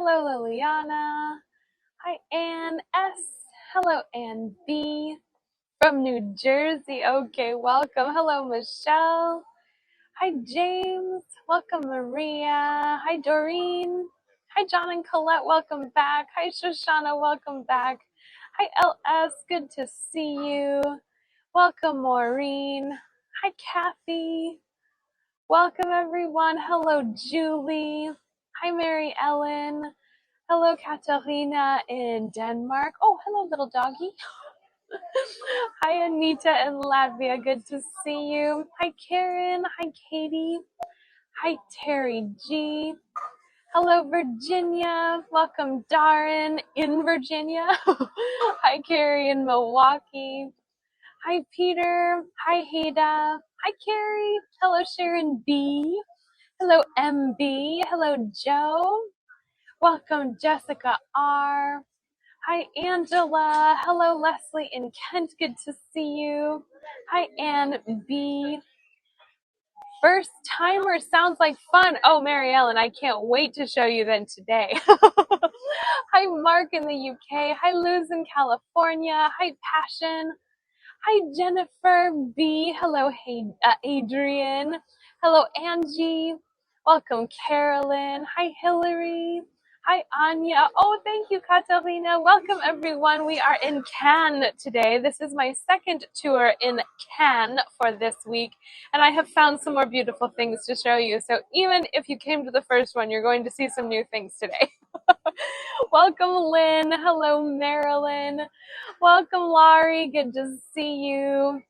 Hello, Liliana. Hi, Ann S. Hello, Ann B. From New Jersey. Okay, welcome. Hello, Michelle. Hi, James. Welcome, Maria. Hi, Doreen. Hi, John and Colette. Welcome back. Hi, Shoshana. Welcome back. Hi, LS. Good to see you. Welcome, Maureen. Hi, Kathy. Welcome, everyone. Hello, Julie. Hi, Mary Ellen. Hello, Katarina in Denmark. Oh, hello, little doggy. Hi, Anita in Latvia. Good to see you. Hi, Karen. Hi, Katie. Hi, Terry G. Hello, Virginia. Welcome, Darren in Virginia. Hi, Carrie in Milwaukee. Hi, Peter. Hi, Hada. Hi, Carrie. Hello, Sharon B. Hello, MB. Hello, Joe. Welcome, Jessica R. Hi, Angela. Hello, Leslie in Kent. Good to see you. Hi, Ann B. First timer sounds like fun. Oh, Mary Ellen, I can't wait to show you then today. Hi, Mark in the UK. Hi, Luz in California. Hi, Passion. Hi, Jennifer B. Hello, hey, Adrian. Hello, Angie. Welcome, Carolyn. Hi, Hillary. Hi, Anya. Oh, thank you, Katarina. Welcome, everyone. We are in Cannes today. This is my second tour in Cannes for this week, and I have found some more beautiful things to show you. So even if you came to the first one, you're going to see some new things today. Welcome, Lynn. Hello, Marilyn. Welcome, Laurie. Good to see you.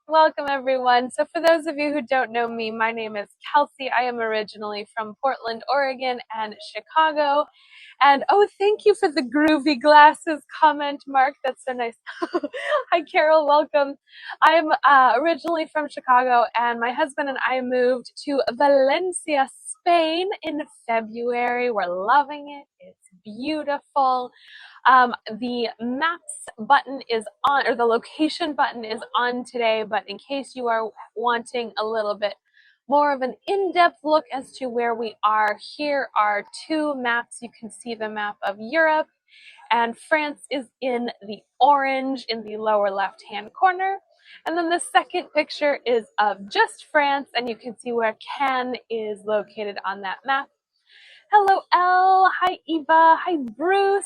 Welcome, everyone. So for those of you who don't know me, my name is Kelsey. I am originally from Portland, Oregon, and Chicago. And oh, thank you for the groovy glasses comment, Mark. That's so nice. Hi, Carol. Welcome. I'm originally from Chicago, and my husband and I moved to Valencia, Spain in February. We're loving it. It's beautiful. The maps button is on, or the location button is on today, but in case you are wanting a little bit more of an in-depth look as to where we are, here are two maps. You can see the map of Europe, and France is in the orange in the lower left-hand corner. And then the second picture is of just France, and you can see where Cannes is located on that map. Hello, Elle. Hi, Eva. Hi, Bruce.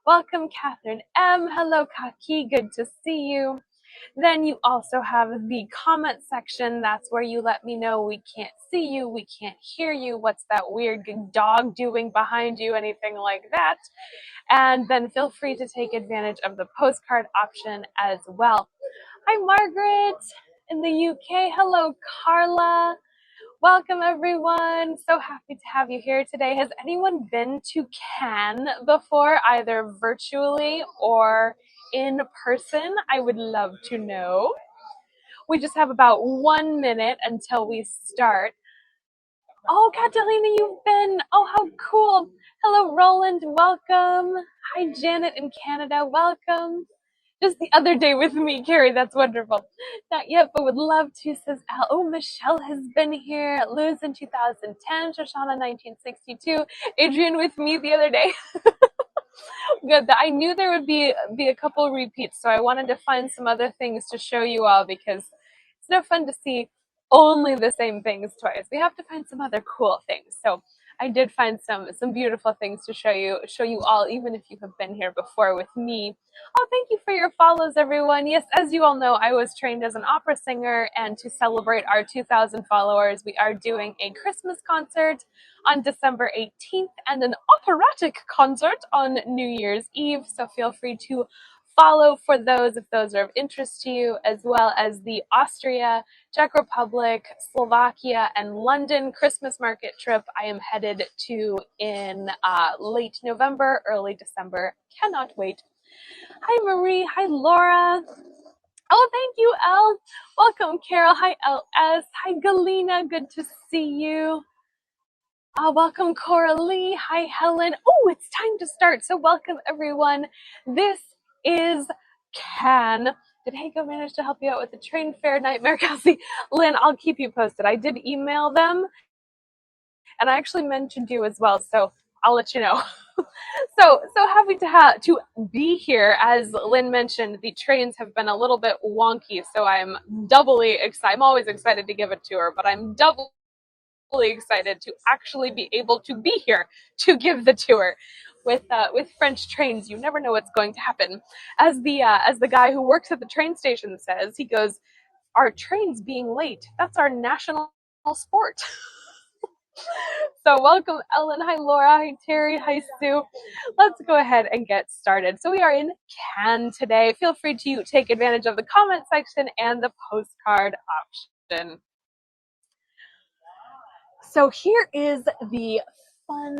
Welcome, Catherine M. Hello, Kaki. Good to see you. Then you also have the comment section. That's where you let me know we can't see you, we can't hear you, what's that weird dog doing behind you, anything like that. And then feel free to take advantage of the postcard option as well. Hi, Margaret in the UK. Hello, Carla. Welcome, everyone. So happy to have you here today. Has anyone been to Cannes before, either virtually or in person? I would love to know. We just have about 1 minute until we start. Oh, Catalina, you've been. Oh, how cool. Hello, Roland. Welcome. Hi, Janet in Canada. Welcome. Just the other day with me, Carrie. That's wonderful. Not yet, but would love to, says Al. Oh, Michelle has been here. Luz in 2010. Shoshana 1962. Adrian with me the other day. Good. I knew there would be a couple repeats, so I wanted to find some other things to show you all because it's no fun to see only the same things twice. We have to find some other cool things. So I did find some beautiful things to show you all, even if you have been here before with me. Oh, thank you for your follows, everyone. Yes, as you all know, I was trained as an opera singer, and to celebrate our 2,000 followers, we are doing a Christmas concert on December 18th and an operatic concert on New Year's Eve. So feel free to follow for those if those are of interest to you, as well as the Austria, Czech Republic, Slovakia, and London Christmas market trip I am headed to in late November, early December. Cannot wait. Hi, Marie. Hi, Laura. Oh, thank you, Elle. Welcome, Carol. Hi, LS. Hi, Galena. Good to see you. Welcome, Coralie. Hi, Helen. Oh, it's time to start. So welcome, everyone. This is Cannes. Did Heiko manage to help you out with the train fare nightmare, Kelsey? Lynn, I'll keep you posted. I did email them, and I actually mentioned you as well. So I'll let you know. So happy to be here. As Lynn mentioned, the trains have been a little bit wonky, so I'm doubly excited. I'm always excited to give a tour, but I'm doubly excited to actually be able to be here to give the tour. With French trains, you never know what's going to happen. As the guy who works at the train station says, he goes, "Our trains being late, that's our national sport." So welcome, Ellen. Hi, Laura. Hi, Terry. Hi, Sue. Let's go ahead and get started. So we are in Cannes today. Feel free to take advantage of the comment section and the postcard option. So here is the fun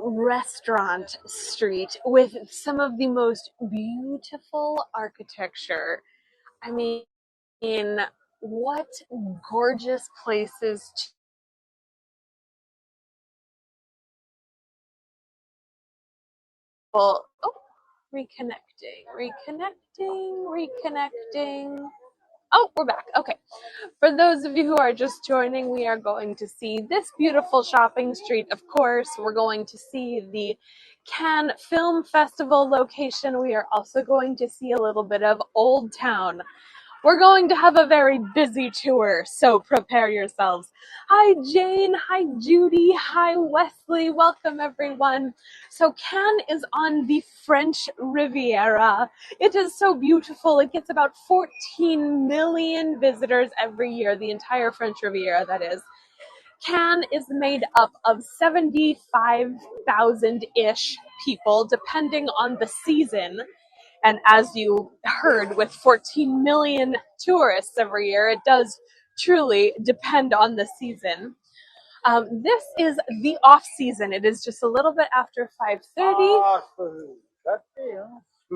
restaurant street with some of the most beautiful architecture. I mean, what gorgeous places to oh, reconnecting. Oh, we're back. Okay. For those of you who are just joining, we are going to see this beautiful shopping street. Of course, we're going to see the Cannes Film Festival location. We are also going to see a little bit of Old Town. We're going to have a very busy tour, so prepare yourselves. Hi, Jane. Hi, Judy. Hi, Wesley. Welcome, everyone. So Cannes is on the French Riviera. It is so beautiful. It gets about 14 million visitors every year, the entire French Riviera, that is. Cannes is made up of 75,000-ish people, depending on the season. And as you heard, with 14 million tourists every year, it does truly depend on the season. This is the off season. It is just a little bit after 5:30.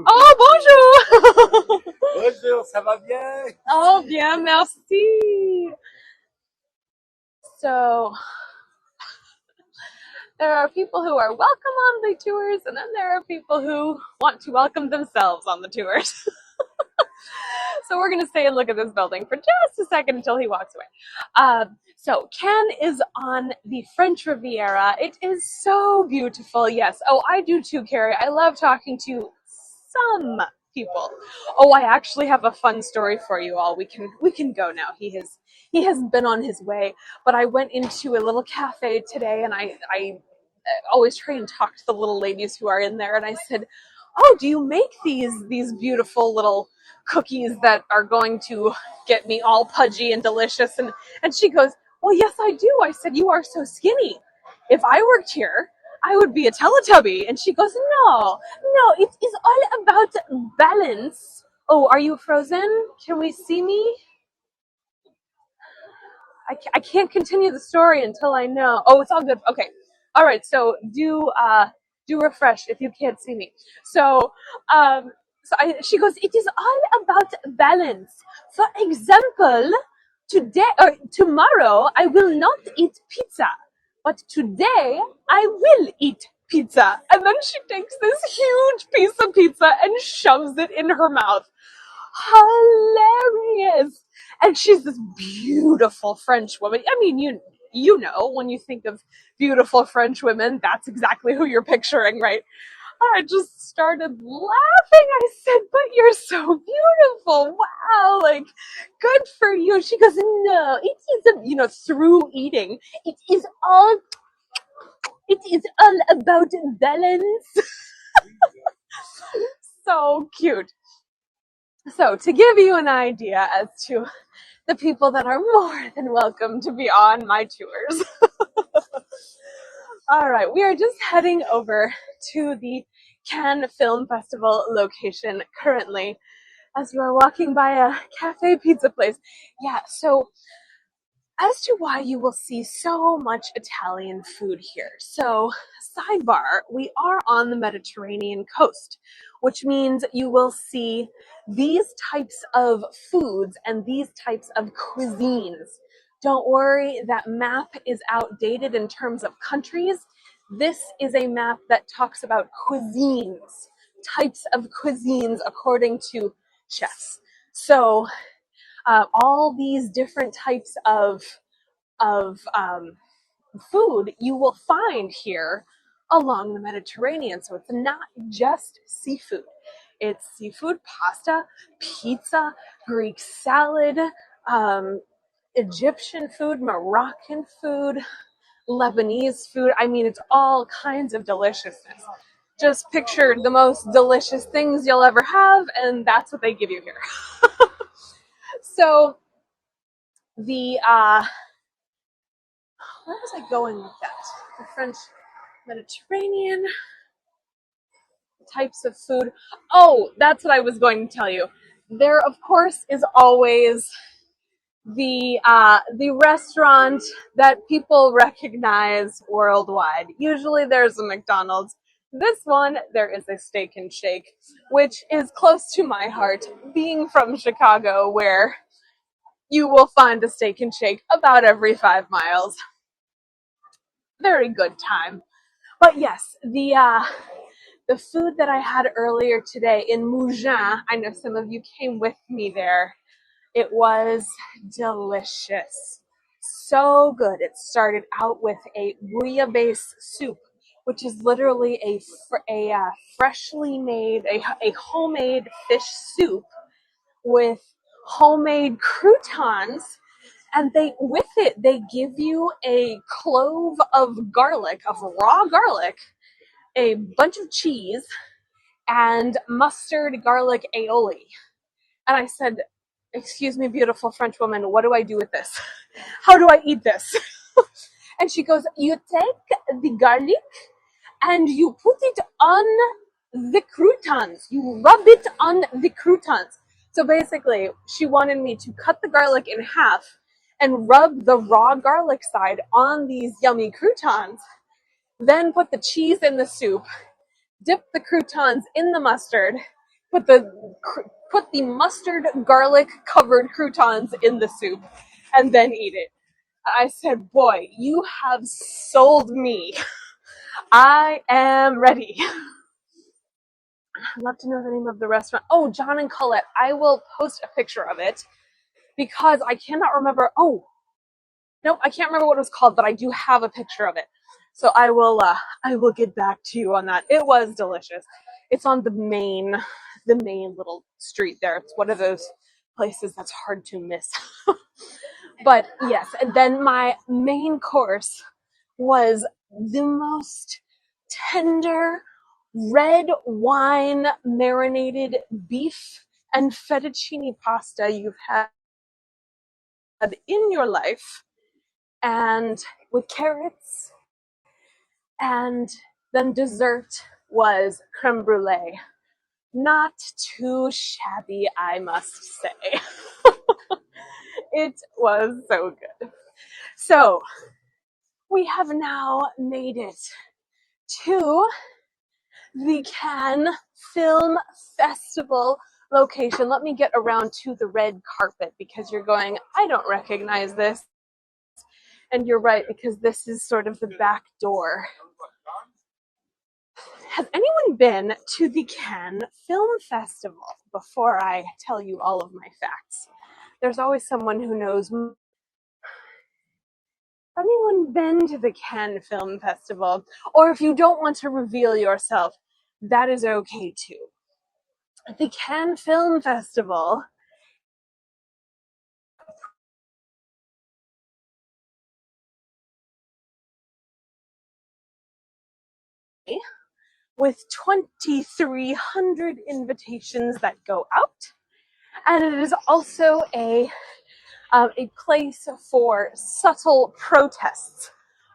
Oh, bonjour! Bonjour, ça va bien? Oh, bien, merci. So there are people who are welcome on the tours, and then there are people who want to welcome themselves on the tours. So we're going to stay and look at this building for just a second until he walks away. So Cannes is on the French Riviera. It is so beautiful. Yes. Oh, I do too, Carrie. I love talking to some people. Oh, I actually have a fun story for you all. We can go now. He has been on his way. But I went into a little cafe today, and I always try and talk to the little ladies who are in there, and I said, "Oh, do you make these beautiful little cookies that are going to get me all pudgy and delicious?" And she goes, "Well, yes, I do." I said, "You are so skinny. If I worked here, I would be a Teletubby." And she goes, no, it is all about balance." Oh, are you frozen? Can we see me? I can't continue the story until I know. Oh, it's all good. Okay. All right. So do refresh if you can't see me. So she goes, "It is all about balance. For example, today or tomorrow I will not eat pizza, but today I will eat pizza." And then she takes this huge piece of pizza and shoves it in her mouth. Hilarious. And she's this beautiful French woman. I mean, you know, when you think of beautiful French women, that's exactly who you're picturing, right? I just started laughing. I said, "But you're so beautiful. Wow, like, good for you." She goes, "No, it isn't, through eating. It is all about balance." So cute. So to give you an idea as to the people that are more than welcome to be on my tours. All right, we are just heading over to the Cannes Film Festival location currently as you are walking by a cafe pizza place. Yeah, so as to why you will see so much Italian food here. So, sidebar, we are on the Mediterranean coast, which means you will see these types of foods and these types of cuisines. Don't worry, that map is outdated in terms of countries. This is a map that talks about cuisines, types of cuisines according to chefs. So, all these different types of food you will find here along the Mediterranean. So it's not just seafood. It's seafood, pasta, pizza, Greek salad, Egyptian food, Moroccan food, Lebanese food. I mean, it's all kinds of deliciousness. Just picture the most delicious things you'll ever have, and that's what they give you here. So the where was I going with that? The French Mediterranean types of food. Oh, that's what I was going to tell you. There, of course, is always the restaurant that people recognize worldwide. Usually, there's a McDonald's. This one, there is a Steak and Shake, which is close to my heart, being from Chicago, where you will find a Steak and Shake about every 5 miles. Very good time. But yes, the food that I had earlier today in Mougins, I know some of you came with me there. It was delicious. So good. It started out with a bouillabaisse soup, which is literally a freshly made, a homemade fish soup with homemade croutons. And with it, they give you a clove of garlic, of raw garlic, a bunch of cheese, and mustard garlic aioli. And I said, "Excuse me, beautiful French woman, what do I do with this? How do I eat this?" And she goes, "You take the garlic and you put it on the croutons. You rub it on the croutons." So basically, she wanted me to cut the garlic in half and rub the raw garlic side on these yummy croutons, then put the cheese in the soup, dip the croutons in the mustard, put the mustard garlic covered croutons in the soup, and then eat it. I said, "Boy, you have sold me. I am ready." I'd love to know the name of the restaurant. Oh, John and Colette. I will post a picture of it because I cannot remember. Oh, no, I can't remember what it was called, but I do have a picture of it. So I will get back to you on that. It was delicious. It's on the main little street there. It's one of those places that's hard to miss. But yes, and then my main course was the most tender red wine marinated beef and fettuccine pasta you've had in your life, and with carrots. And then dessert was creme brulee. Not too shabby, I must say. It was so good. So we have now made it to the Cannes Film Festival location. Let me get around to the red carpet because you're going, "I don't recognize this." And you're right, because this is sort of the back door. Has anyone been to the Cannes Film Festival? Before I tell you all of my facts, there's always someone who knows. Has anyone been to the Cannes Film Festival? Or if you don't want to reveal yourself, that is okay too. The Cannes Film Festival with 2,300 invitations that go out, and it is also a place for subtle protests.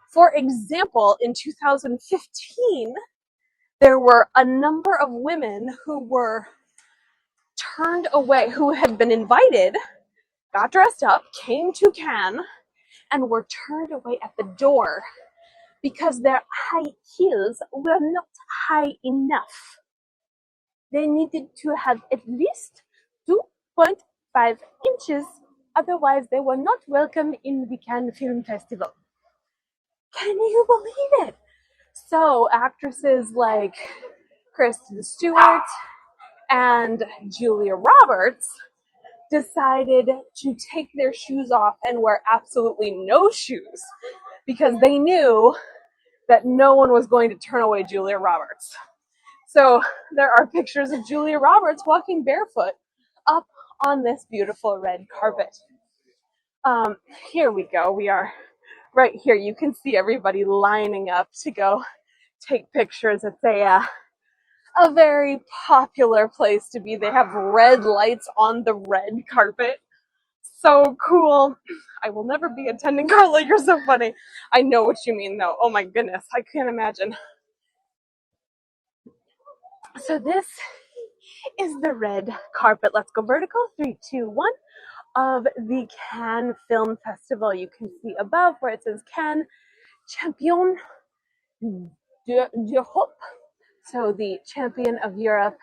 For example, in 2015, there were a number of women who were turned away, who had been invited, got dressed up, came to Cannes, and were turned away at the door because their high heels were not high enough. They needed to have at least 2.5 inches, otherwise they were not welcome in the Cannes Film Festival. Can you believe it? So actresses like Kristen Stewart and Julia Roberts decided to take their shoes off and wear absolutely no shoes because they knew that no one was going to turn away Julia Roberts. So there are pictures of Julia Roberts walking barefoot up on this beautiful red carpet. Here we go. We are right here. You can see everybody lining up to go take pictures. It's a very popular place to be. They have red lights on the red carpet. So cool. I will never be attending. Carla, you're so funny. I know what you mean though. Oh my goodness, I can't imagine. So this is the red carpet. Let's go vertical. 3, 2, 1. Of the Cannes Film Festival. You can see above where it says Cannes Champion d'Europe. So the champion of Europe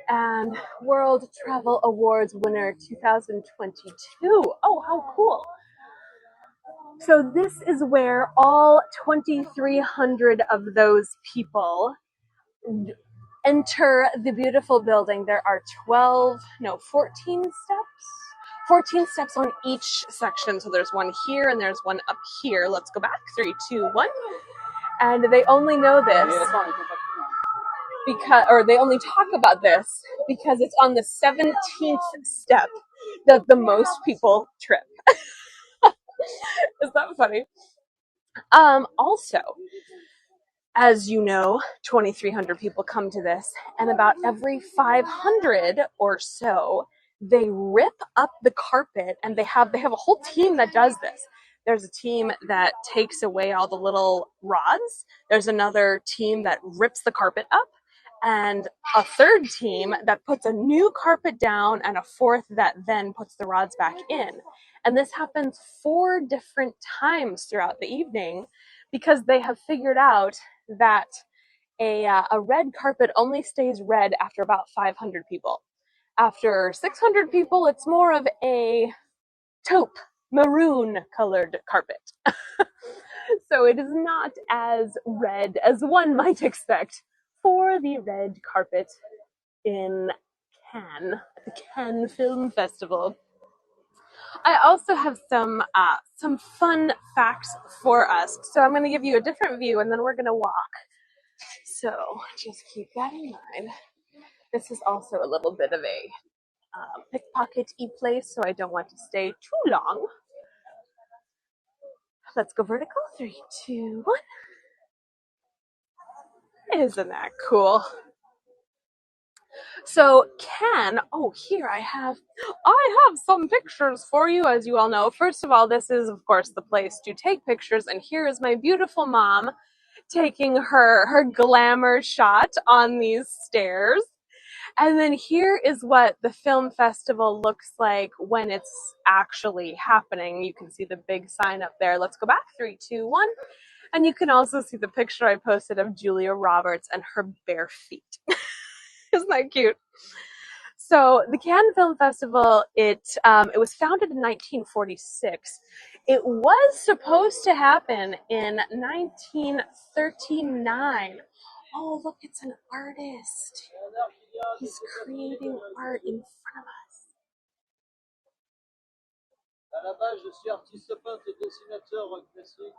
and World Travel Awards winner 2022. Oh, how cool. So this is where all 2,300 of those people enter the beautiful building. There are 14 steps. 14 steps on each section. So there's one here and there's one up here. Let's go back. 3, 2, 1. And they only know this because they only talk about this because it's on the 17th step that the most people trip. Is that funny? Also, as you know, 2,300 people come to this, and about every 500 or so, they rip up the carpet, and they have a whole team that does this. There's a team that takes away all the little rods. There's another team that rips the carpet up, and a third team that puts a new carpet down, and a fourth that then puts the rods back in. And this happens 4 different times throughout the evening because they have figured out that a red carpet only stays red after about 500 people. After 600 people, it's more of a taupe, maroon colored carpet. So it is not as red as one might expect for the red carpet in Cannes, the Cannes Film Festival. I also have some fun facts for us. So I'm going to give you a different view and then we're going to walk. So just keep that in mind. This is also a little bit of a pickpocket-y place, so I don't want to stay too long. Let's go vertical. 3, 2, 1. Isn't that cool? So Cannes, here I have some pictures for you, as you all know. First of all, this is, of course, the place to take pictures, and here is my beautiful mom taking her glamour shot on these stairs. And then here is what the film festival looks like when it's actually happening. You can see the big sign up there. Let's go back. 3, 2, 1. And you can also see the picture I posted of Julia Roberts and her bare feet. Isn't that cute? So the Cannes Film Festival, it was founded in 1946. It was supposed to happen in 1939. Oh, look, it's an artist. He's creating art in front of us. À la base, je suis artiste peintre et dessinateur classique.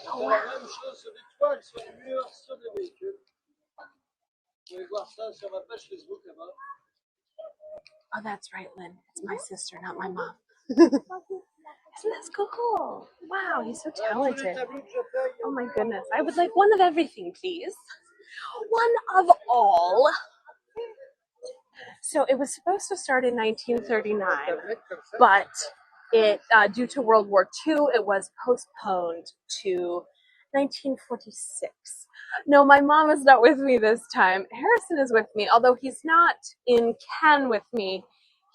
Je fais la même chose sur des toiles, sur les murs, sur des véhicules. Vous pouvez voir ça sur ma page Facebook là-bas. Oh, that's right, Lynn. It's my sister, not my mom. Isn't this cool? Wow, he's so talented. Oh my goodness. I would like one of everything, please. One of all. So it was supposed to start in 1939, but it due to World War II, it was postponed to 1946. No, my mom is not with me this time. Harrison is with me, although he's not in Cannes with me.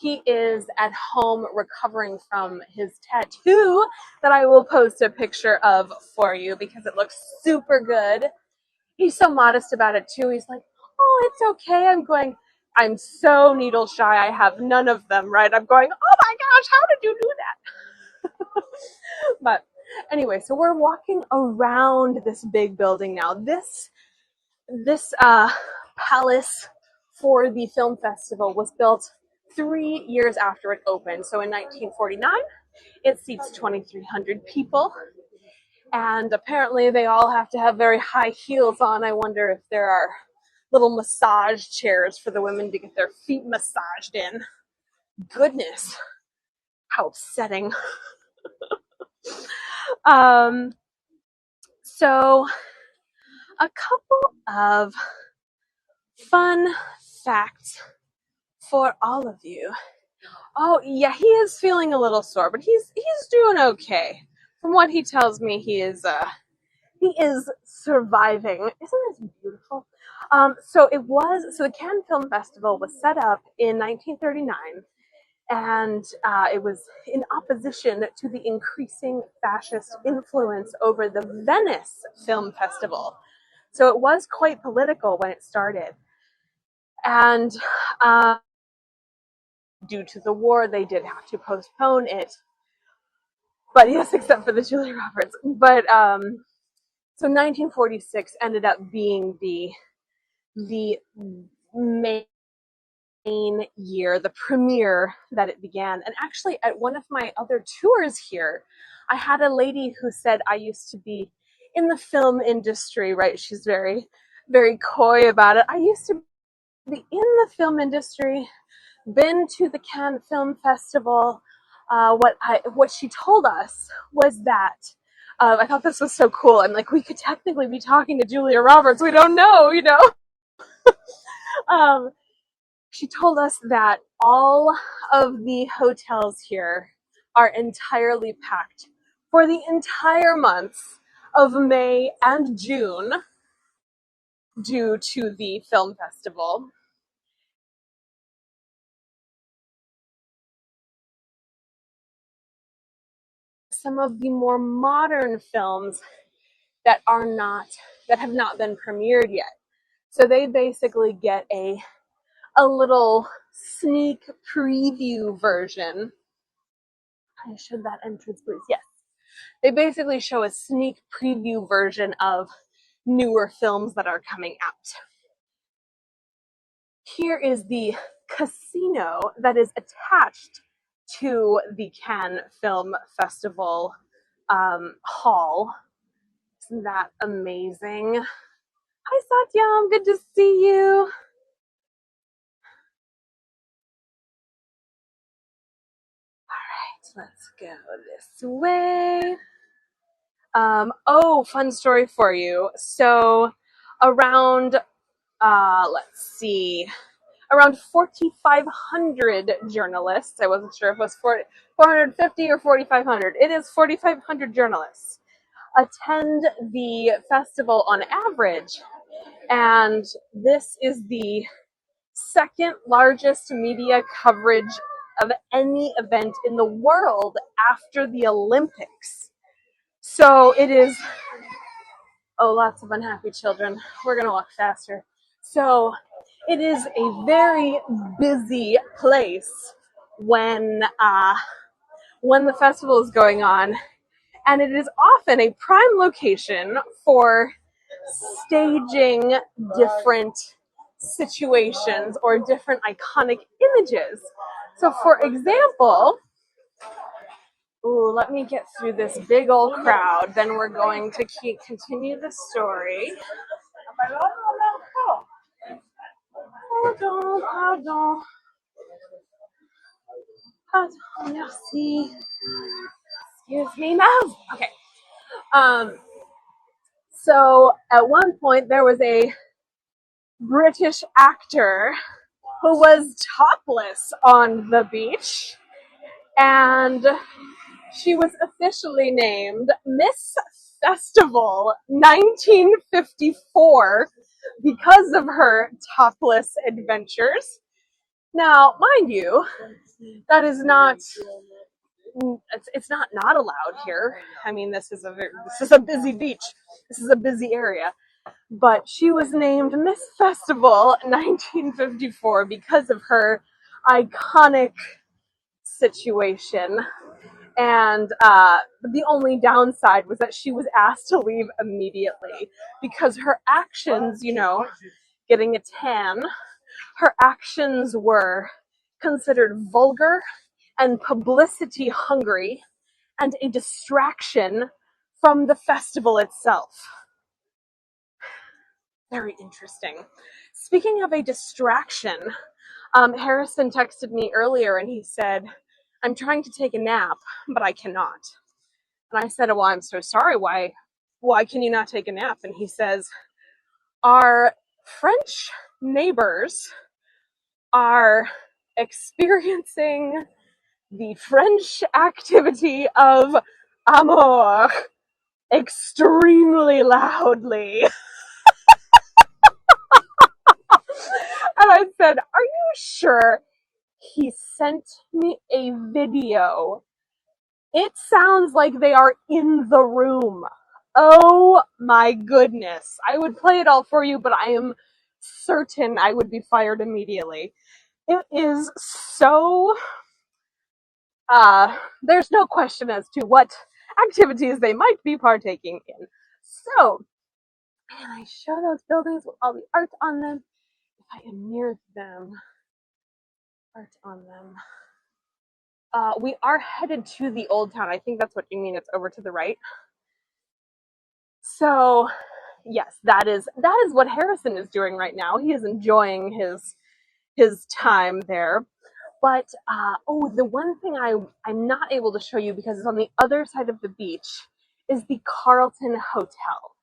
He is at home recovering from his tattoo that I will post a picture of for you because it looks super good. He's so modest about it too. He's like, oh, it's okay. I'm so needle shy. I have none of them, right? I'm going, oh my gosh, how did you do that? But anyway, so we're walking around this big building now. This palace for the film festival was built 3 years after it opened. So in 1949, it seats 2,300 people. And apparently they all have to have very high heels on. I wonder if there are little massage chairs for the women to get their feet massaged in. Goodness, how upsetting. So a couple of fun facts for all of you. Oh yeah, he is feeling a little sore, but he's doing okay. From what he tells me, he is surviving. Isn't this beautiful? So the Cannes Film Festival was set up in 1939, and it was in opposition to the increasing fascist influence over the Venice Film Festival. So it was quite political when it started, and due to the war, they did have to postpone it. But yes, except for the Julia Roberts. But so 1946 ended up being the main year, the premiere that it began. And actually, at one of my other tours here, I had a lady who said, I used to be in the film industry, right? She's very, very coy about it. I used to be in the film industry, been to the Cannes Film Festival. What she told us was that I thought this was so cool. I'm like, we could technically be talking to Julia Roberts. We don't know, you know. She told us that all of the hotels here are entirely packed for the entire months of May and June due to the film festival. Some of the more modern films that have not been premiered yet. So they basically get a little sneak preview version. I showed that entrance, please. Yes. They basically show a sneak preview version of newer films that are coming out. Here is the casino that is attached to the Cannes Film Festival hall. Isn't that amazing? Hi, Satyam. Good to see you. All right, let's go this way. Fun story for you. So around, let's see, around 4,500 journalists. I wasn't sure if it was 450 or 4,500. It is 4,500 journalists attend the festival on average. And this is the second largest media coverage of any event in the world after the Olympics. So it is, lots of unhappy children. We're going to walk faster. So it is a very busy place when the festival is going on. And it is often a prime location for staging different situations or different iconic images. So for example, let me get through this big old crowd, then we're going to continue the story. Pardon, merci. Excuse me, mouse. Okay. So at one point there was a British actor who was topless on the beach, and she was officially named Miss Festival 1954 because of her topless adventures. Now, mind you, that is not, it's not allowed here. I mean, this is a busy beach. This is a busy area. But she was named Miss Festival 1954 because of her iconic situation. And the only downside was that she was asked to leave immediately because her actions, getting a tan, her actions were considered vulgar and publicity hungry and a distraction from the festival itself. Very interesting. Speaking of a distraction, Harrison texted me earlier and he said, I'm trying to take a nap, but I cannot. And I said, well, I'm so sorry. Why can you not take a nap? And he says, our French neighbors are experiencing the French activity of amour extremely loudly. And I said, are you sure? He sent me a video. It sounds like they are in the room. Oh my goodness. I would play it all for you, but I am certain I would be fired immediately. It is so, there's no question as to what activities they might be partaking in. So, and I show those buildings with all the art on them. If I am near them, art on them. We are headed to the old town. I think that's what you mean. It's over to the right. So, yes, that is what Harrison is doing right now. He is enjoying his time there. But the one thing I'm not able to show you because it's on the other side of the beach is the Carlton Hotel.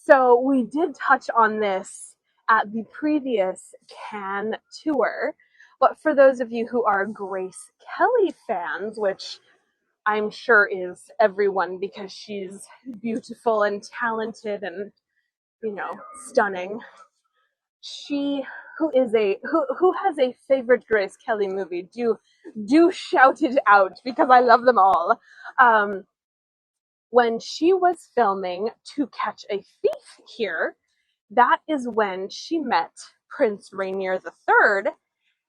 So we did touch on this at the previous Cannes tour, but for those of you who are Grace Kelly fans, which I'm sure is everyone because she's beautiful and talented and, stunning. She who has a favorite Grace Kelly movie, do shout it out because I love them all. When she was filming To Catch a Thief here, that is when she met Prince Rainier III,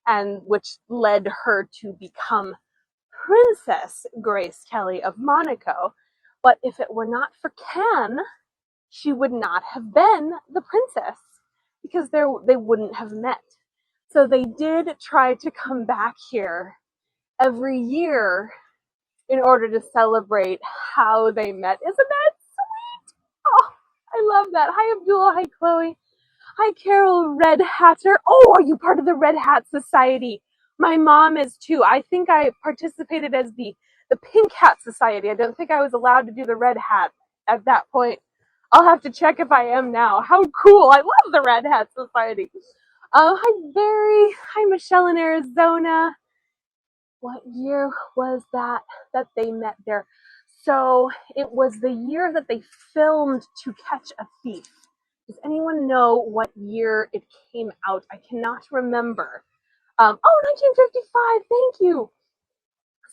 and which led her to become Princess Grace Kelly of Monaco. But if it were not for Cannes, she would not have been the princess because they wouldn't have met. So they did try to come back here every year in order to celebrate how they met. Isn't that sweet? Oh, I love that. Hi, Abdullah. Hi, Chloe. Hi, Carol Red Hatter. Oh, are you part of the Red Hat Society? My mom is too. I think I participated as the Pink Hat Society. I don't think I was allowed to do the Red Hat at that point. I'll have to check if I am now. How cool. I love the Red Hat Society. Hi, Barry. Hi, Michelle in Arizona. What year was that they met there? So it was the year that they filmed To Catch a Thief. Does anyone know what year it came out? I cannot remember. 1955. Thank you.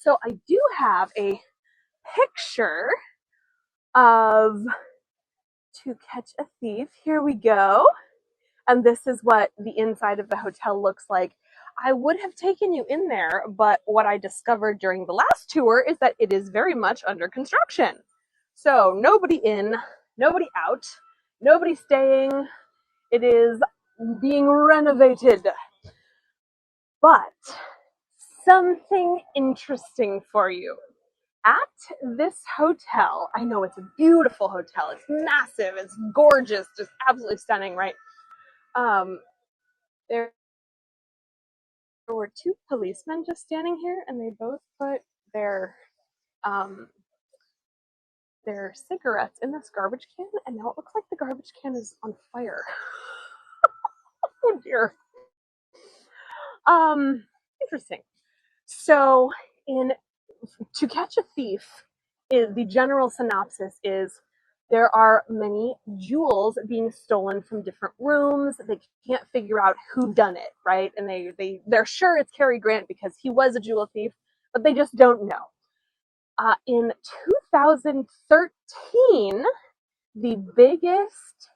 So I do have a picture of To Catch a Thief. Here we go. And this is what the inside of the hotel looks like. I would have taken you in there, but what I discovered during the last tour is that it is very much under construction. So nobody in, nobody out, nobody staying. It is being renovated. But something interesting for you. At this hotel, I know it's a beautiful hotel. It's massive. It's gorgeous. Just absolutely stunning, right? There were two policemen just standing here, and they both put their cigarettes in this garbage can, and now it looks like the garbage can is on fire. Oh dear. Interesting. So in To Catch a Thief, the general synopsis is there are many jewels being stolen from different rooms. They can't figure out who done it, right? And they're sure it's Cary Grant because he was a jewel thief, but they just don't know. In 2013, the biggest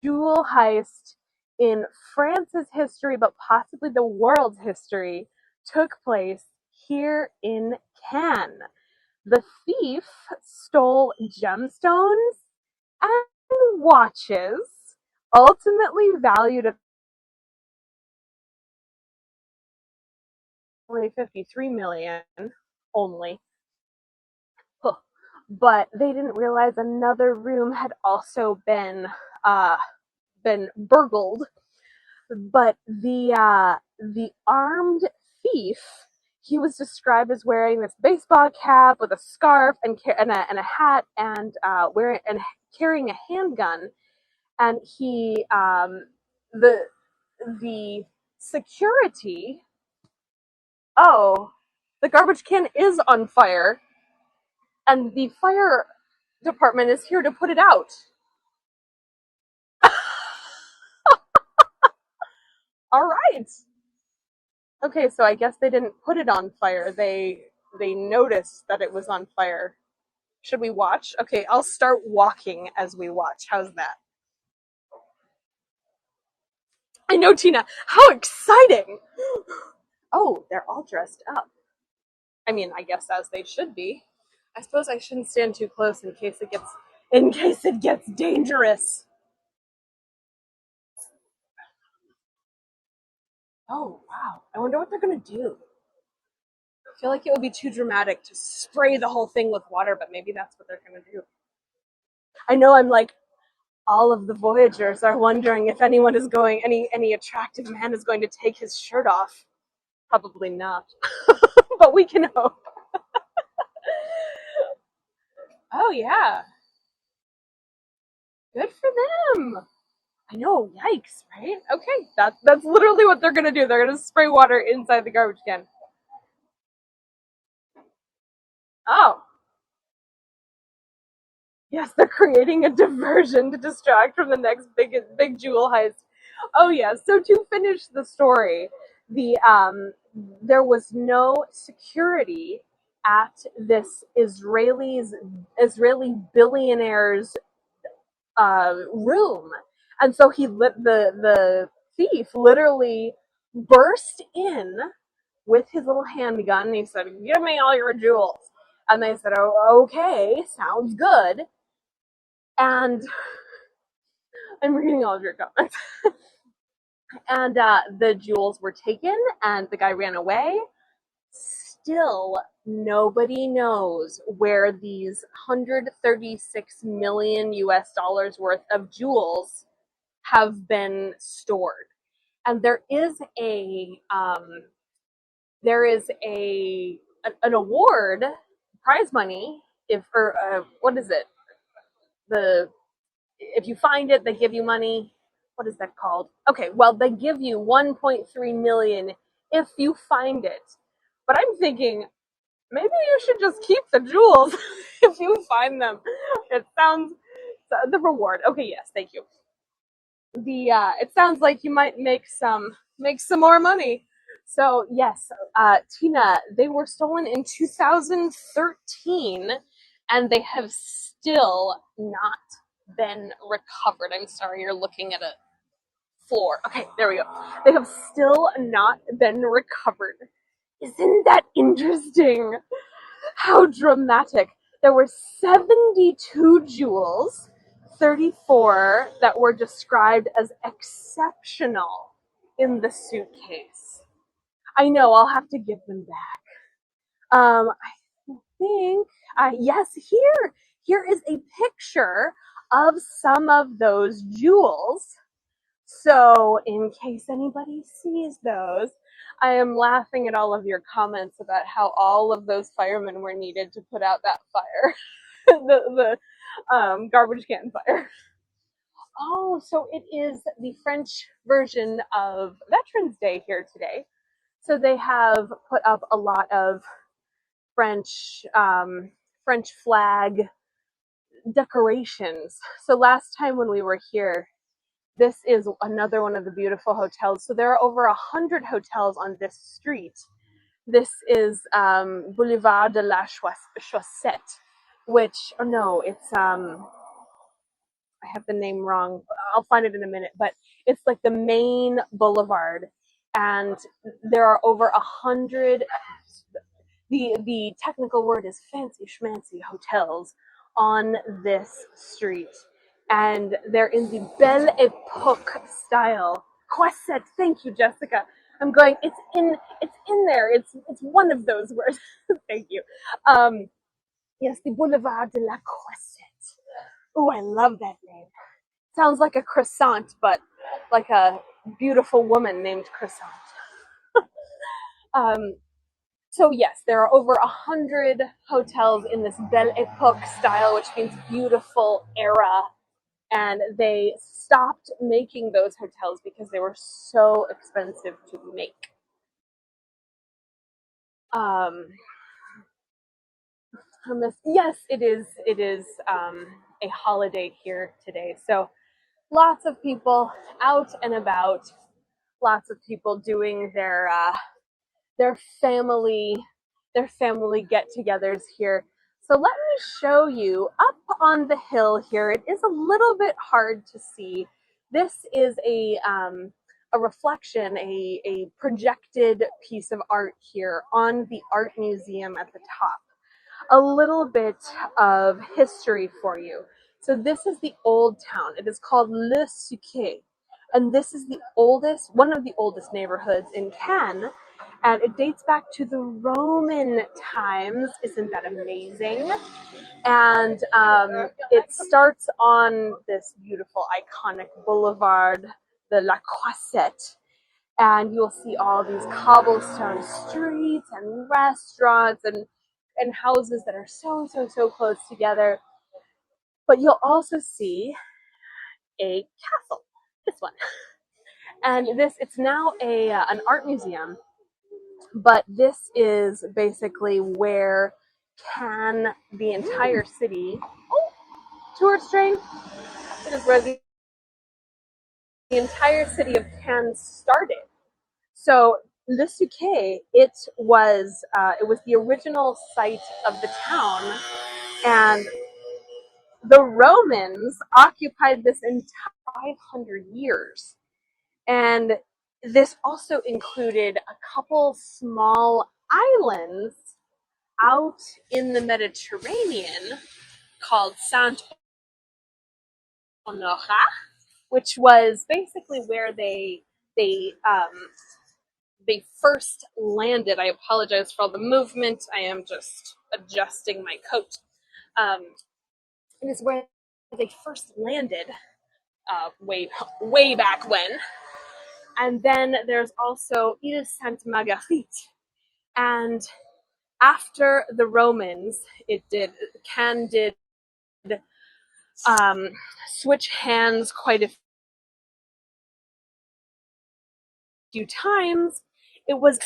jewel heist in France's history, but possibly the world's history, took place here in Cannes. The thief stole gemstones and watches, ultimately valued at only 53 million only. Huh. But they didn't realize another room had also been burgled. But the armed thief, he was described as wearing this baseball cap with a scarf and a hat and wearing and carrying a handgun. And the security. Oh, the garbage can is on fire, and the fire department is here to put it out. All right. Okay, so I guess they didn't put it on fire. They noticed that it was on fire. Should we watch? Okay, I'll start walking as we watch. How's that? I know, Tina. How exciting! Oh, they're all dressed up. I mean, I guess as they should be. I suppose I shouldn't stand too close in case it gets dangerous. Oh, wow. I wonder what they're going to do. I feel like it would be too dramatic to spray the whole thing with water, but maybe that's what they're going to do. I know I'm like, all of the Voyagers are wondering if anyone is going, any attractive man is going to take his shirt off. Probably not, but we can hope. Oh yeah, good for them. I know, yikes, right? Okay, that's literally what they're gonna do. They're gonna spray water inside the garbage can. Oh, yes, they're creating a diversion to distract from the next big jewel heist. Oh yeah, so to finish the story, there was no security at this Israeli billionaire's room, and so the thief literally burst in with his little handgun, and he said, "Give me all your jewels." And they said, "Oh, okay, sounds good." And I'm reading all of your comments. And the jewels were taken, and the guy ran away. Still, nobody knows where these 136 million US dollars worth of jewels have been stored. And there is an award, prize money, if or what is it? The If you find it, they give you money. What is that called? Okay, well, they give you 1.3 million if you find it. But I'm thinking maybe you should just keep the jewels if you find them. It sounds the reward. Okay, yes, thank you. It sounds like you might make some more money. So yes, Tina, they were stolen in 2013, and they have still not been recovered. I'm sorry, you're looking at a floor. Okay, there we go. They have still not been recovered. Isn't that interesting? How dramatic. There were 72 jewels, 34 that were described as exceptional in the suitcase. I know, I'll have to give them back. I think, yes, here is a picture of some of those jewels. So, in case anybody sees those, I am laughing at all of your comments about how all of those firemen were needed to put out that fire, the garbage can fire. Oh, so it is the French version of Veterans Day here today. So they have put up a lot of French flag decorations. So last time when we were here, this is another one of the beautiful hotels. So there are over 100 hotels on this street. This is Boulevard de la Chaussette, which, oh no, it's I have the name wrong. I'll find it in a minute, but it's like the main boulevard, and there are over 100. The technical word is fancy schmancy hotels on this street, and they're in the Belle Epoque style. Croisette, thank you, Jessica. I'm going, it's in there. It's one of those words. Thank you. Yes, the Boulevard de la Croisette. Oh, I love that name. Sounds like a croissant, but like a beautiful woman named Croissant. Um, so yes, there are over 100 hotels in this Belle Epoque style, which means beautiful era. And they stopped making those hotels because they were so expensive to make. Um, yes, it is. It is a holiday here today, so lots of people out and about. Lots of people doing their family get-togethers here. So let me show you up on the hill here. It is a little bit hard to see. This is a reflection, a projected piece of art here on the art museum at the top. A little bit of history for you. So this is the old town. It is called Le Suquet. And this is one of the oldest neighborhoods in Cannes. And it dates back to the Roman times. Isn't that amazing? And it starts on this beautiful, iconic boulevard, the La Croisette. And you'll see all these cobblestone streets and restaurants and houses that are so close together. But you'll also see a castle, this one. And it's now an art museum, but this is basically where the entire city, tourist train, it is where the entire city of Cannes started. So Le Suquet, it was the original site of the town, and the Romans occupied this entire 500 years. And this also included a couple small islands out in the Mediterranean called Saint Honora, which was basically where they first landed. I apologize for all the movement. I am just adjusting my coat. It is where they first landed way back when. And then there's also Ile Sainte Marguerite. And after the Romans, Cannes did switch hands quite a few times. It was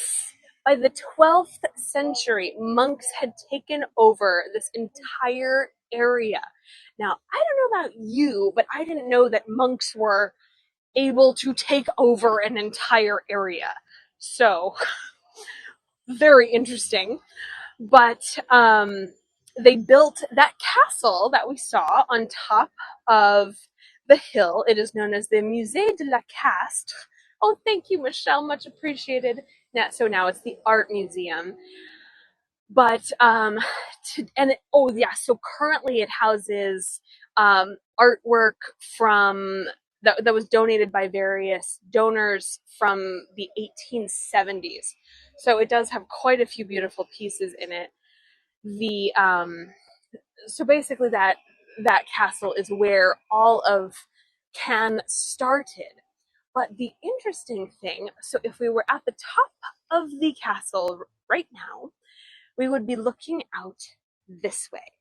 by the 12th century, monks had taken over this entire area. Now, I don't know about you, but I didn't know that monks were able to take over an entire area. So, very interesting. But they built that castle that we saw on top of the hill. It is known as the Musée de la Castre. Oh, thank you, Michelle. Much appreciated. So now it's the art museum. But so currently it houses artwork from that was donated by various donors from the 1870s. So it does have quite a few beautiful pieces in it. So basically that castle is where all of Cannes started. But the interesting thing, so if we were at the top of the castle right now, we would be looking out this way.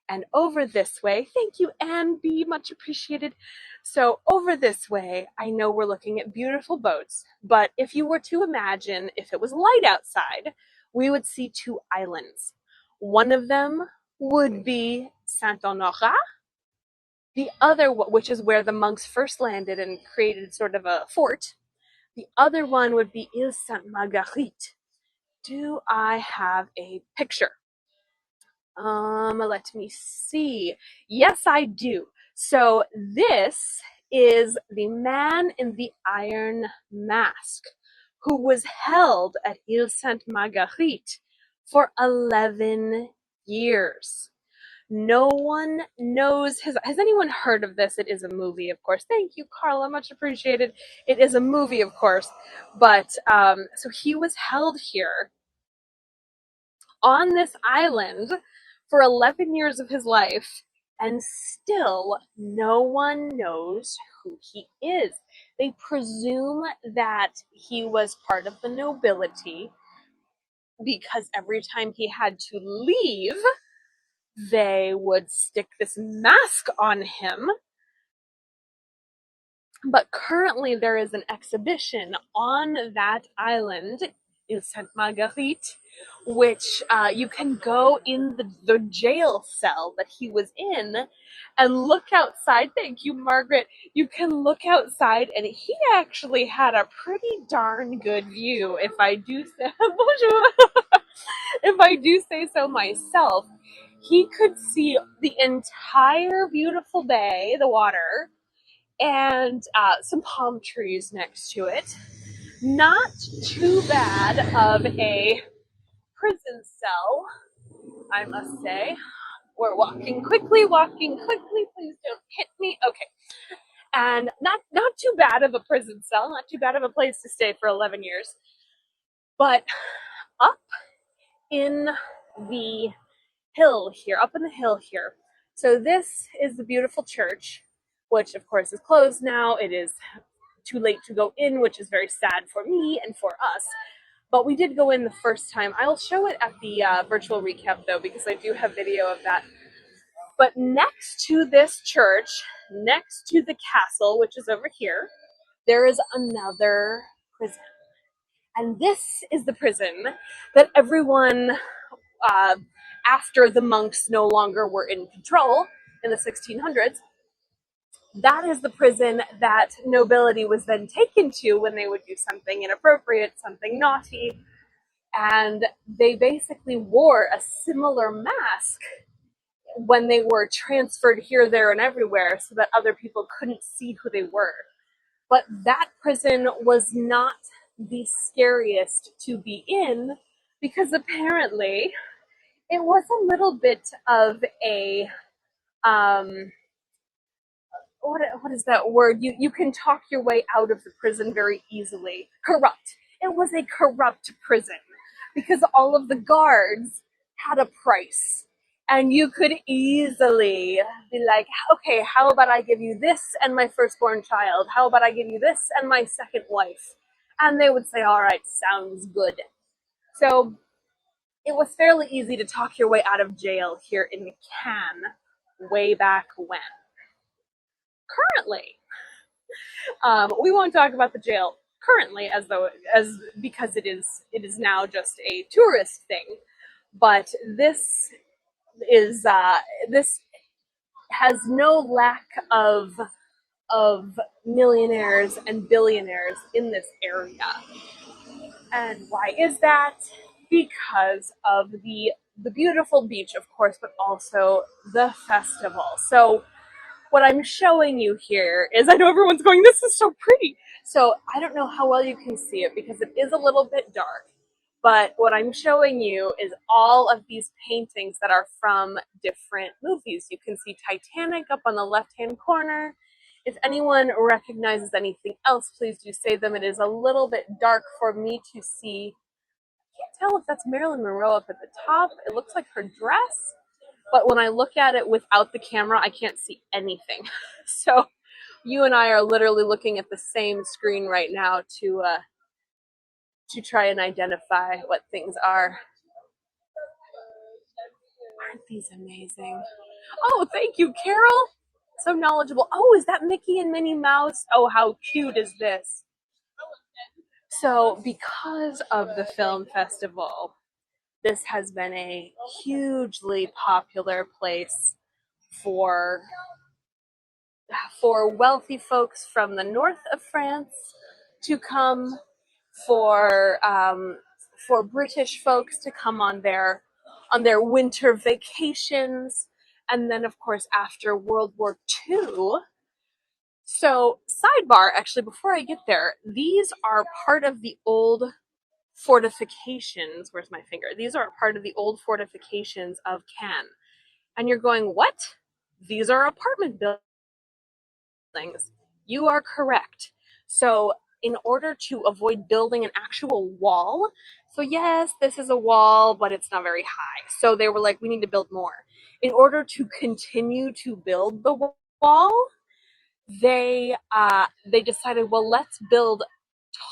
And over this way, thank you, Anne B, much appreciated. So over this way, I know we're looking at beautiful boats, but if you were to imagine if it was light outside, we would see two islands. One of them would be Saint Honora. The other, which is where the monks first landed and created sort of a fort. The other one would be Ile Sainte Marguerite. Do I have a picture? Let me see. Yes, I do. So this is the man in the iron mask who was held at Ile Sainte Marguerite for 11 years. No one knows his. Has anyone heard of this? It is a movie, of course. Thank you, Carla. Much appreciated. It is a movie, of course. But so he was held here on this island for 11 years of his life, and still no one knows who he is. They presume that he was part of the nobility because every time he had to leave, they would stick this mask on him. But currently there is an exhibition on that island in Sainte Marguerite, which you can go in the jail cell that he was in and look outside. Thank you, Margaret. You can look outside, and he actually had a pretty darn good view, if I do say bonjour, if I do say so myself. He could see the entire beautiful bay, the water, and some palm trees next to it. Not too bad of a prison cell, I must say. We're walking quickly, please don't hit me. Okay. And not too bad of a prison cell, not too bad of a place to stay for 11 years. But up in the hill here, so this is the beautiful church, which of course is closed now. It is too late to go in, which is very sad for me and for us. But we did go in the first time. I'll show it at the virtual recap though, because I do have video of that. But next to this church, next to the castle, which is over here, there is another prison. And this is the prison that everyone, after the monks no longer were in control in the 1600s, that is the prison that nobility was then taken to when they would do something inappropriate, something naughty. And they basically wore a similar mask when they were transferred here, there, and everywhere so that other people couldn't see who they were. But that prison was not the scariest to be in because apparently it was a little bit of a what is that word? You can talk your way out of the prison very easily. Corrupt. It was a corrupt prison because all of the guards had a price. And you could easily be like, okay, how about I give you this and my firstborn child? How about I give you this and my second wife? And they would say, all right, sounds good. So it was fairly easy to talk your way out of jail here in Cannes way back when. Currently, we won't talk about the jail currently because it is now just a tourist thing. But this has no lack of millionaires and billionaires in this area. And why is that? Because of the beautiful beach, of course, but also the festival. So what I'm showing you here is, I know everyone's going, this is so pretty. So I don't know how well you can see it because it is a little bit dark. But what I'm showing you is all of these paintings that are from different movies. You can see Titanic up on the left-hand corner. If anyone recognizes anything else, please do say them. It is a little bit dark for me to see. I can't tell if that's Marilyn Monroe up at the top. It looks like her dress. But when I look at it without the camera, I can't see anything. So you and I are literally looking at the same screen right now to try and identify what things are. Aren't these amazing? Oh, thank you, Carol. So knowledgeable. Oh, is that Mickey and Minnie Mouse? Oh, how cute is this? So because of the film festival, this has been a hugely popular place for wealthy folks from the north of France to come, for British folks to come on their winter vacations, and then of course after World War II. So sidebar, actually, before I get there, these are part of the old fortifications. Where's my finger? These are part of the old fortifications of Cannes. And you're going, what? These are apartment buildings. You are correct. So in order to avoid building an actual wall, so yes, this is a wall, but it's not very high. So they were like, we need to build more. In order to continue to build the wall, they decided, well, let's build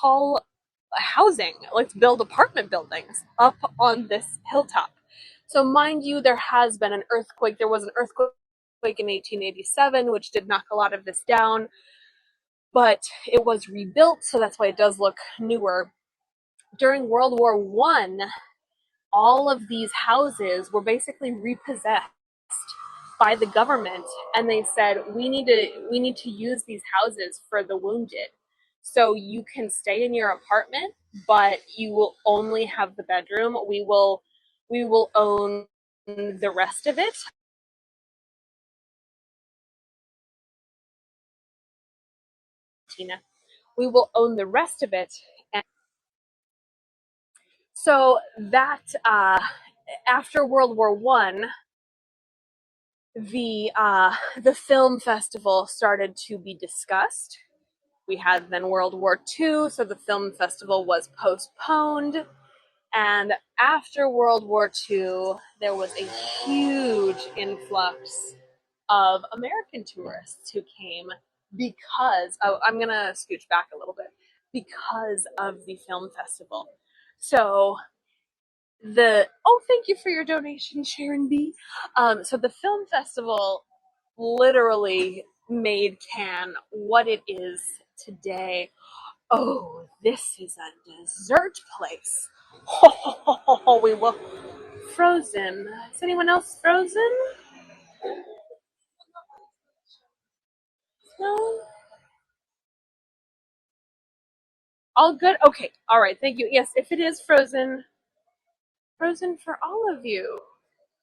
tall housing. Let's build apartment buildings up on this hilltop. So mind you, there has been an earthquake. There was an earthquake in 1887, which did knock a lot of this down, but it was rebuilt, so that's why it does look newer. During World War One, all of these houses were basically repossessed by the government, and they said we need to use these houses for the wounded. So you can stay in your apartment, but you will only have the bedroom. We will own the rest of it. Tina, we will own the rest of it. And so that after World War One, the film festival started to be discussed. We had then World War II, so the film festival was postponed. And after World War II, there was a huge influx of American tourists who came because, oh, I'm going to scooch back a little bit, because of the film festival. So thank you for your donation, Sharon B. So the film festival literally made Cannes what it is today. Oh, this is a dessert place. We will. Frozen. Is anyone else frozen? No? All good? Okay. All right. Thank you. Yes, if it is frozen, frozen for all of you.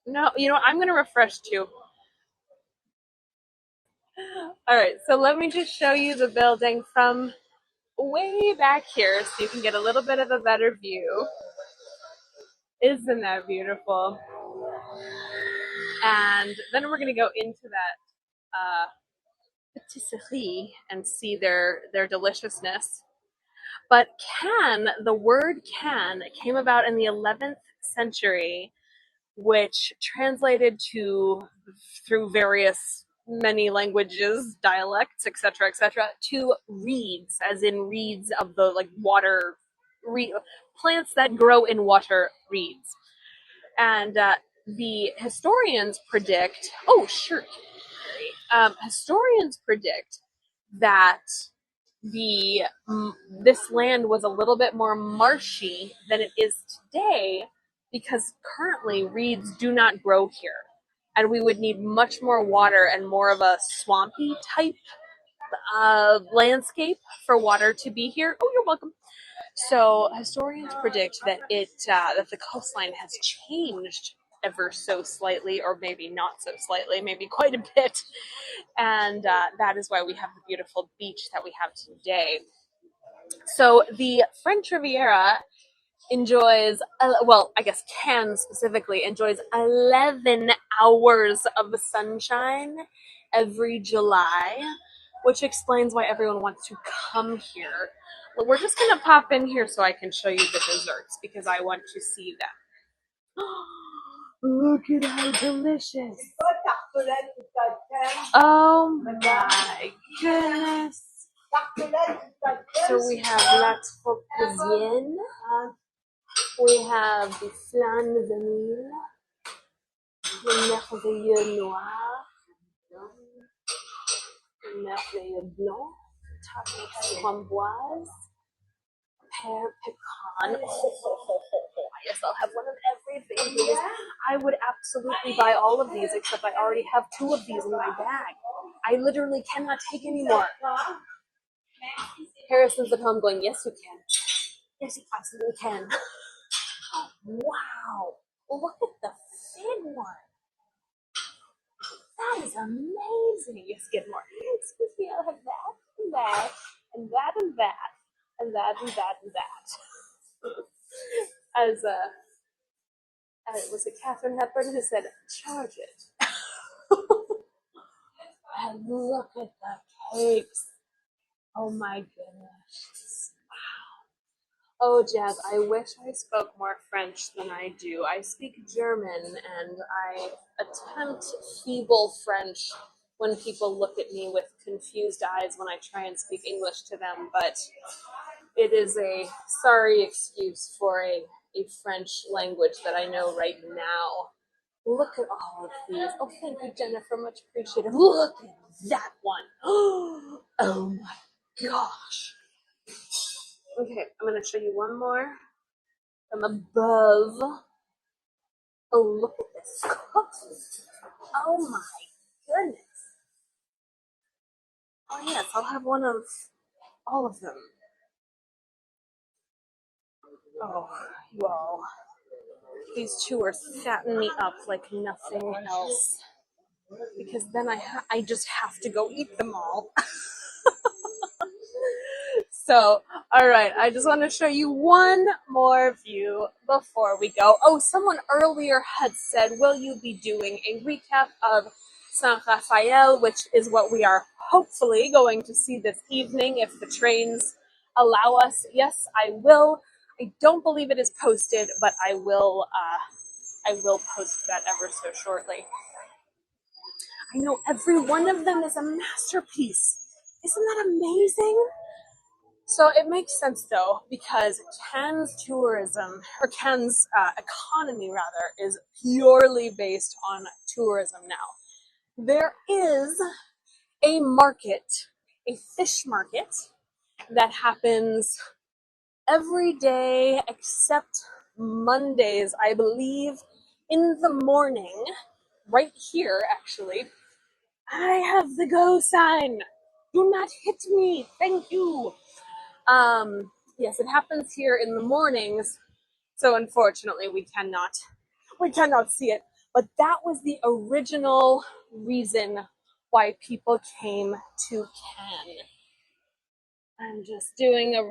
No, I'm going to refresh too. All right. So let me just show you the building from way back here so you can get a little bit of a better view. Isn't that beautiful? And then we're going to go into that patisserie and see their deliciousness. But the word can came about in the 11th century, which translated through many languages, dialects, etc., to reeds, as in reeds of the water, plants that grow in water, reeds. And the historians predict. Oh, sure. Historians predict that this land was a little bit more marshy than it is today, because currently reeds do not grow here, and we would need much more water and more of a swampy type landscape for water to be here. Oh, you're welcome. So historians predict that that the coastline has changed ever so slightly, or maybe not so slightly, maybe quite a bit, and that is why we have the beautiful beach that we have today. So the French Riviera enjoys, I guess Cannes specifically enjoys 11 hours of sunshine every July, which explains why everyone wants to come here. Well, we're just going to pop in here so I can show you the desserts, because I want to see them. Look at how delicious. Oh my goodness. So we have La Tropézienne. We have the Flan Vanille, le Merveilleux Noir, le Merveilleux Blanc, tarte framboise, pear pecan. Yes, I'll have one of everything, please. I would absolutely buy all of these, except I already have 2 of these in my bag. I literally cannot take any more. Harrison's at home going, yes, you can. Yes, you absolutely can. Wow. Look at the big one. That is amazing. Yes, get more. Excuse me, I'll have that and that and that and that and that and that and that. As was it Katharine Hepburn who said, charge it. God, look at the cakes. Oh my goodness. Oh, Jazz, I wish I spoke more French than I do. I speak German and I attempt feeble French when people look at me with confused eyes when I try and speak English to them, but it is a sorry excuse for a French language that I know right now. Look at all of these. Oh, thank you, Jennifer. Much appreciated. Look at that one. Oh my gosh. Okay, I'm going to show you one more from above. Oh, look at this cookie. Oh my goodness. Oh yes, I'll have one of all of them. Oh, well, these two are fattening me up like nothing else. Because then I just have to go eat them all. So, all right, I just want to show you one more view before we go. Oh, someone earlier had said, will you be doing a recap of San Rafael, which is what we are hopefully going to see this evening if the trains allow us. Yes, I will. I don't believe it is posted, but I will post that ever so shortly. I know every one of them is a masterpiece. Isn't that amazing? So it makes sense though, because Cannes tourism, or Cannes economy rather, is purely based on tourism now. There is a market, a fish market, that happens every day except Mondays, I believe, in the morning, right here actually. I have the go sign. Do not hit me. Thank you. Yes, it happens here in the mornings, so unfortunately we cannot see it. But that was the original reason why people came to Cannes. I'm just doing a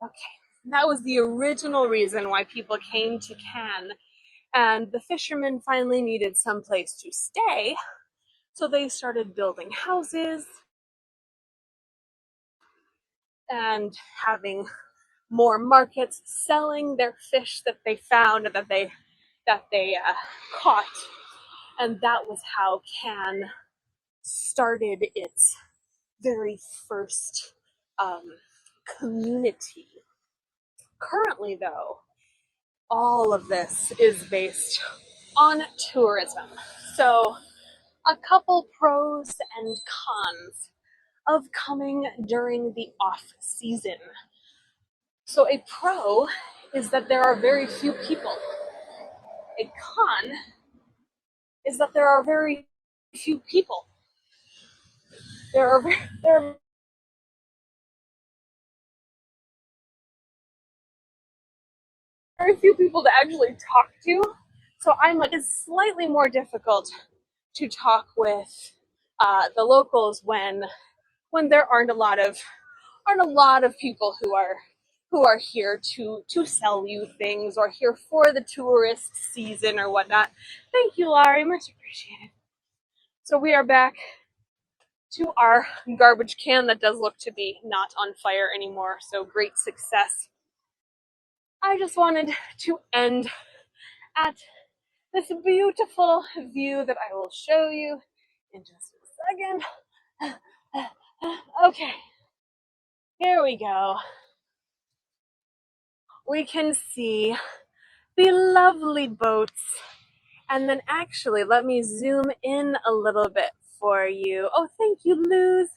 Okay, that was the original reason why people came to Cannes, and the fishermen finally needed some place to stay, so they started building houses and having more markets selling their fish that they found, that they caught, and that was how Cannes started its very first community. Currently, though, all of this is based on tourism. So, a couple pros and cons of coming during the off season. So, a pro is that there are very few people. A con is that there are very few people. There are very few people to actually talk to. So it's slightly more difficult to talk with the locals when there aren't a lot of people who are here to sell you things or here for the tourist season or whatnot. Thank you, Laurie, much appreciated. So we are back to our garbage can that does look to be not on fire anymore. So great success. I just wanted to end at this beautiful view that I will show you in just a second. Okay, here we go. We can see the lovely boats. And then actually, let me zoom in a little bit for you. Oh, thank you, Luz.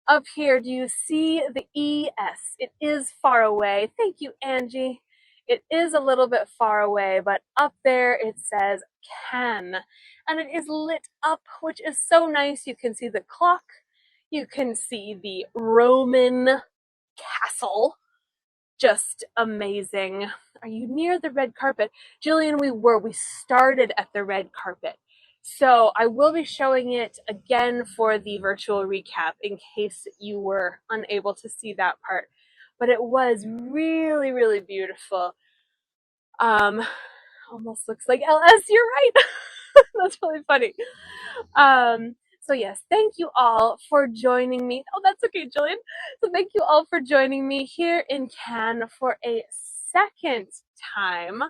Up here, do you see the ES? It is far away. Thank you, Angie. It is a little bit far away, but up there it says Cannes. And it is lit up, which is so nice. You can see the clock. You can see the Roman castle. Just amazing. Are you near the red carpet? Jillian, we started at the red carpet. So I will be showing it again for the virtual recap in case you were unable to see that part. But it was really, really beautiful. Almost looks like LS, you're right. That's really funny. So yes, thank you all for joining me. Oh, that's okay, Jillian. So thank you all for joining me here in Cannes for a second time.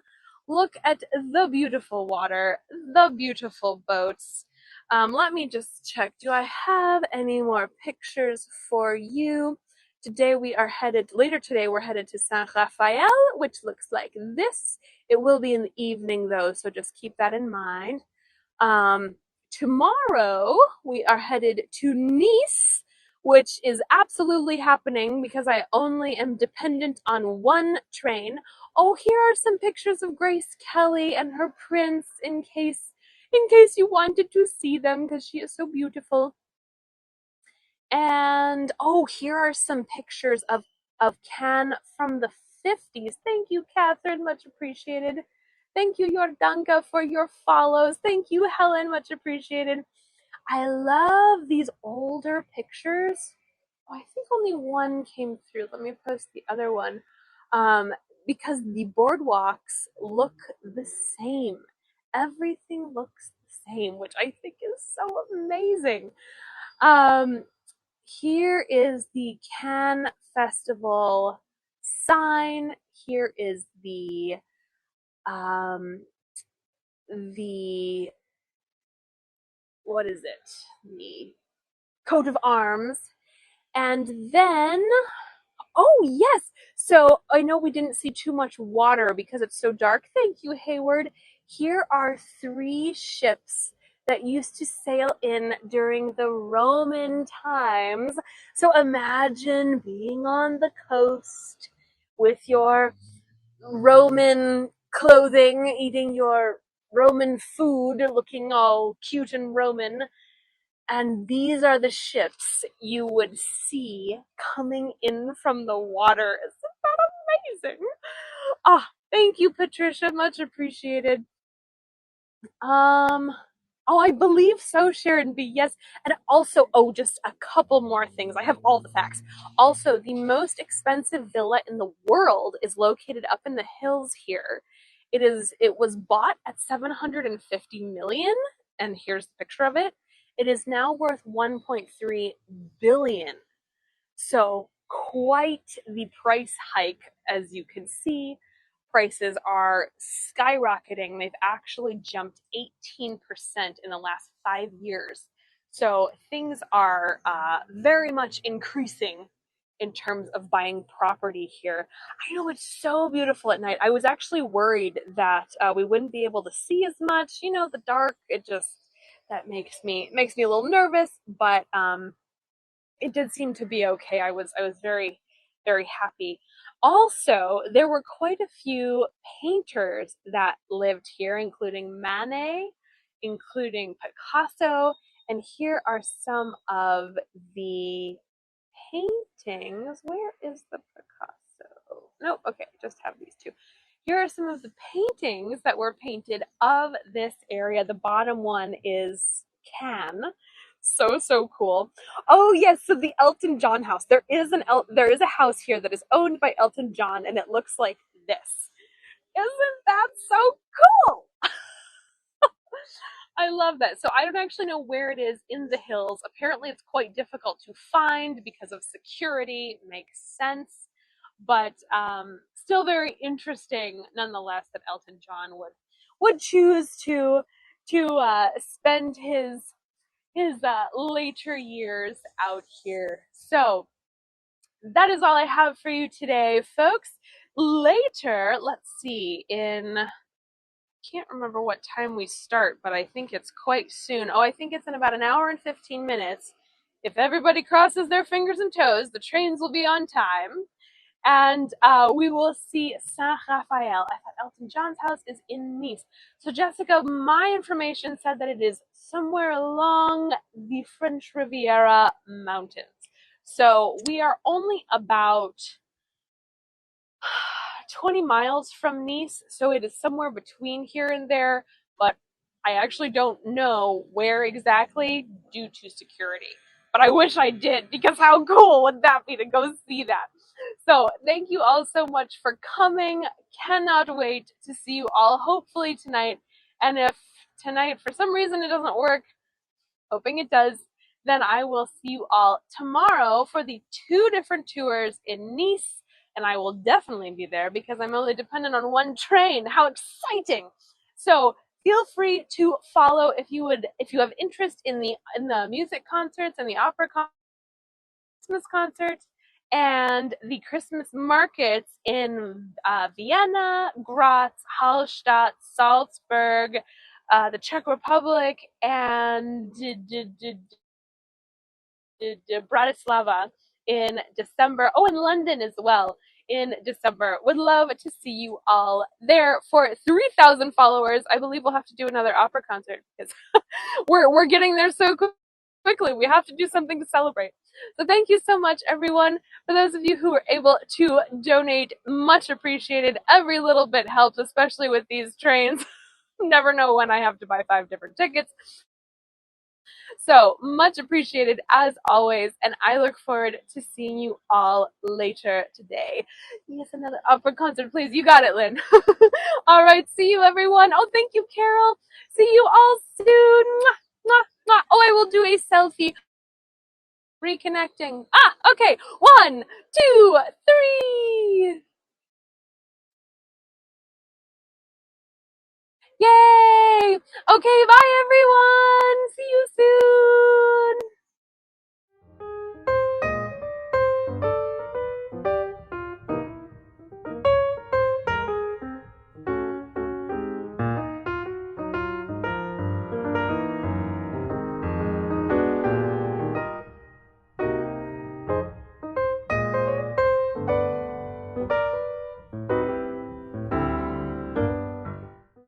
Look at the beautiful water, the beautiful boats. Let me just check. Do I have any more pictures for you? Later today, we're headed to Saint Raphael, which looks like this. It will be in the evening though, so just keep that in mind. Tomorrow we are headed to Nice, which is absolutely happening because I only am dependent on one train. Oh, here are some pictures of Grace Kelly and her prince in case you wanted to see them because she is so beautiful. And oh, here are some pictures of Cannes from the 50s. Thank you, Catherine, much appreciated. Thank you, Jordanka, for your follows. Thank you, Helen, much appreciated. I love these older pictures. Oh, I think only one came through. Let me post the other one. Because the boardwalks look the same. Everything looks the same, which I think is so amazing. Here is the Cannes Festival sign. Here is the what is it? The coat of arms. And then, oh yes, so I know we didn't see too much water because it's so dark. Thank you, Hayward. Here are 3 ships that used to sail in during the Roman times. So imagine being on the coast with your Roman clothing, eating your Roman food, looking all cute and Roman. And these are the ships you would see coming in from the water. Isn't that amazing? Ah, thank you, Patricia. Much appreciated. Oh, I believe so, Sharon B. Yes. And also, oh, just a couple more things. I have all the facts. Also, the most expensive villa in the world is located up in the hills here. It was bought at 750 million, and here's the picture of it. It is now worth 1.3 billion. So quite the price hike, as you can see. Prices are skyrocketing. They've actually jumped 18% in the last 5 years. So things are very much increasing in terms of buying property here. I know it's so beautiful at night. I was actually worried that we wouldn't be able to see as much. You know, the dark, that makes me a little nervous, but it did seem to be okay. I was very, very happy. Also, there were quite a few painters that lived here, including Manet, including Picasso, and here are some of the paintings. Where is the Picasso? Nope, okay, just have these two. Here are some of the paintings that were painted of this area. The bottom one is Cannes. So cool. Oh yes, so the Elton John house. There is a house here that is owned by Elton John, and it looks like this. Isn't that so cool? I love that. So I don't actually know where it is in the hills. Apparently it's quite difficult to find because of security. Makes sense. But still very interesting nonetheless that Elton John would choose to spend his later years out here. So that is all I have for you today, folks. Later, let's see, can't remember what time we start, but I think it's quite soon. Oh, I think it's in about an hour and 15 minutes. If everybody crosses their fingers and toes, the trains will be on time. And we will see Saint Raphael. I thought Elton John's house is in Nice. So Jessica, my information said that it is somewhere along the French Riviera Mountains. So we are only about 20 miles from Nice. So it is somewhere between here and there, but I actually don't know where exactly due to security. But I wish I did, because how cool would that be to go see that? So thank you all so much for coming. Cannot wait to see you all hopefully tonight. And if tonight for some reason it doesn't work, hoping it does, then I will see you all tomorrow for the 2 different tours in Nice. And I will definitely be there because I'm only dependent on one train. How exciting! So feel free to follow if you have interest in the music concerts and the opera Christmas concert and the Christmas markets in Vienna, Graz, Hallstatt, Salzburg, the Czech Republic, and Bratislava in December. Oh, in London as well in December. Would love to see you all there. For 3,000 followers, I believe we'll have to do another opera concert because we're getting there so quickly. We have to do something to celebrate. So thank you so much, everyone. For those of you who were able to donate, much appreciated. Every little bit helps, especially with these trains. Never know when I have to buy 5 different tickets. So much appreciated as always, and I look forward to seeing you all later today. Yes, another opera concert, please. You got it, Lynn. All right, see you, everyone. Oh, thank you, Carol. See you all soon. Mwah, mwah, mwah. Oh, I will do a selfie. Reconnecting. Okay. 1, 2, 3. Yay! Okay, bye, everyone.